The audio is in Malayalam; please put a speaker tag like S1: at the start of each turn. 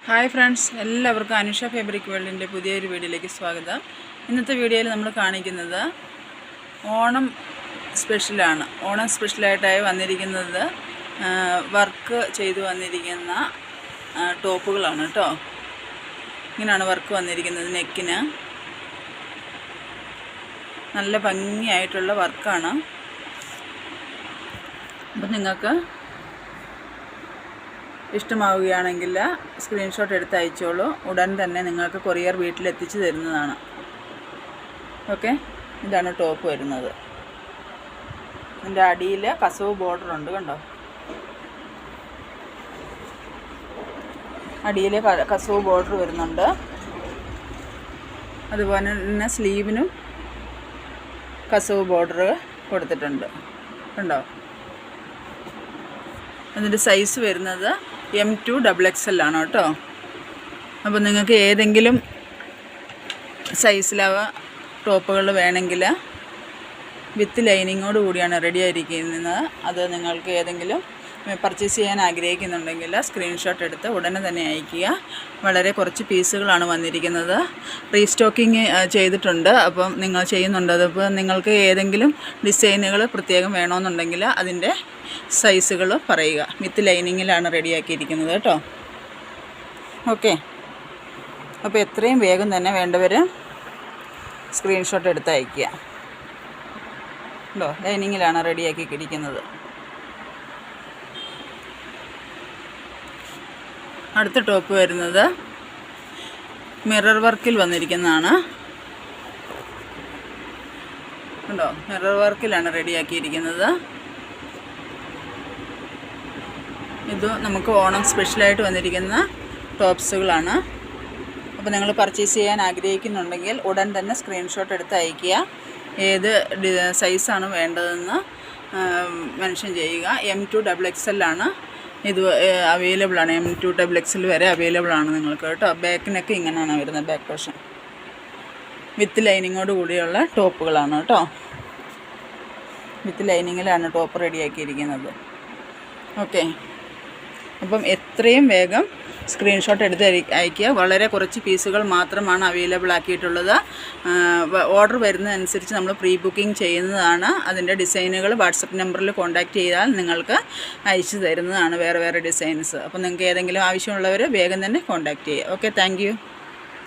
S1: ഹായ് ഫ്രണ്ട്സ്, എല്ലാവർക്കും അനുഷ ഫാബ്രിക് വേൾഡിൻ്റെ പുതിയൊരു വീഡിയോയിലേക്ക് സ്വാഗതം. ഇന്നത്തെ വീഡിയോയിൽ നമ്മൾ കാണിക്കുന്നത് ഓണം സ്പെഷ്യലാണ്. ഓണം സ്പെഷ്യലായിട്ടായി വന്നിരിക്കുന്നത് വർക്ക് ചെയ്തു വന്നിരിക്കുന്ന ടോപ്പുകളാണ് കേട്ടോ. ഇങ്ങനെയാണ് വർക്ക് വന്നിരിക്കുന്നത്. നെക്കിന് നല്ല ഭംഗിയായിട്ടുള്ള വർക്കാണ്. അപ്പം നിങ്ങൾക്ക് ഇഷ്ടമാവുകയാണെങ്കിൽ സ്ക്രീൻഷോട്ട് എടുത്ത് അയച്ചോളൂ. ഉടൻ തന്നെ നിങ്ങൾക്ക് കൊറിയർ വീട്ടിലെത്തിച്ച് തരുന്നതാണ്. ഓക്കെ, ഇതാണ് ടോപ്പ് വരുന്നത്. ഇതിൻ്റെ അടിയിൽ കസവ് ബോർഡർ ഉണ്ട്, കണ്ടോ? അടിയിൽ കസവ് ബോർഡർ വരുന്നുണ്ട്. അതുപോലെ തന്നെ സ്ലീവിനും കസവ് ബോർഡർ കൊടുത്തിട്ടുണ്ട്, കണ്ടോ? അതിൻ്റെ സൈസ് വരുന്നത് M2 XXL ആണ് കേട്ടോ. അപ്പോൾ നിങ്ങൾക്ക് ഏതെങ്കിലും സൈസിലാവ ടോപ്പുകൾ വേണമെങ്കിൽ വിത്ത് ലൈനിങ്ങോട് കൂടിയാണ് റെഡി ആയിരിക്കുന്നത്. അത് നിങ്ങൾക്ക് ഏതെങ്കിലും പർച്ചേസ് ചെയ്യാൻ ആഗ്രഹിക്കുന്നുണ്ടെങ്കിൽ സ്ക്രീൻഷോട്ട് എടുത്ത് ഉടനെ തന്നെ അയയ്ക്കുക. വളരെ കുറച്ച് പീസുകളാണ് വന്നിരിക്കുന്നത്. റീസ്റ്റോക്കിങ് ചെയ്തിട്ടുണ്ട്. അപ്പം നിങ്ങൾ ചെയ്യുന്നുണ്ട്. അതിപ്പോൾ നിങ്ങൾക്ക് ഏതെങ്കിലും ഡിസൈനുകൾ പ്രത്യേകം വേണമെന്നുണ്ടെങ്കിൽ അതിൻ്റെ സൈസുകൾ പറയുക. വിത്ത് ലൈനിങ്ങിലാണ് റെഡിയാക്കിയിരിക്കുന്നത് കേട്ടോ. ഓക്കെ, അപ്പോൾ എത്രയും വേഗം തന്നെ വേണ്ടവർ സ്ക്രീൻഷോട്ട് എടുത്ത് അയയ്ക്കുക കേട്ടോ. ലൈനിങ്ങിലാണ് റെഡിയാക്കിയിരിക്കുന്നത്. അടുത്ത ടോപ്പ് വരുന്നത് മിറർ വർക്കിൽ വന്നിരിക്കുന്നതാണ് കണ്ടോ. മിറർ വർക്കിലാണ് റെഡിയാക്കിയിരിക്കുന്നത്. ഇത് നമുക്ക് ഓണം സ്പെഷ്യലായിട്ട് വന്നിരിക്കുന്ന ടോപ്സുകളാണ്. അപ്പോൾ നിങ്ങൾ പർച്ചേസ് ചെയ്യാൻ ആഗ്രഹിക്കുന്നുണ്ടെങ്കിൽ ഉടൻ തന്നെ സ്ക്രീൻഷോട്ട് എടുത്ത് അയയ്ക്കുക. ഏത് സൈസാണ് വേണ്ടതെന്ന് മെൻഷൻ ചെയ്യുക. M2 XXL ആണ് ഇത് അവൈലബിൾ ആണ്. M2 XXL വരെ അവൈലബിൾ ആണ് നിങ്ങൾക്ക് കേട്ടോ. ബാക്കിനൊക്കെ ഇങ്ങനെയാണ് വരുന്നത്. ബാക്ക് പോർഷൻ വിത്ത് ലൈനിങ്ങോട് കൂടിയുള്ള ടോപ്പുകളാണ് കേട്ടോ. വിത്ത് ലൈനിങ്ങിലാണ് ടോപ്പ് റെഡിയാക്കിയിരിക്കുന്നത്. ഓക്കെ, അപ്പം എത്രയും വേഗം സ്ക്രീൻഷോട്ട് എടുത്ത് അയയ്ക്കുക. വളരെ കുറച്ച് പീസുകൾ മാത്രമാണ് അവൈലബിൾ ആക്കിയിട്ടുള്ളത്. ഓർഡർ വരുന്നതനുസരിച്ച് നമ്മൾ പ്രീ ബുക്കിംഗ് ചെയ്യുന്നതാണ്. അതിൻ്റെ ഡിസൈനുകൾ വാട്സപ്പ് നമ്പറിൽ കോൺടാക്റ്റ് ചെയ്താൽ നിങ്ങൾക്ക് അയച്ചു തരുന്നതാണ് വേറെ വേറെ ഡിസൈൻസ്. അപ്പോൾ നിങ്ങൾക്ക് ഏതെങ്കിലും ആവശ്യമുള്ളവർ വേഗം തന്നെ കോൺടാക്റ്റ് ചെയ്യുക. Okay, thank you.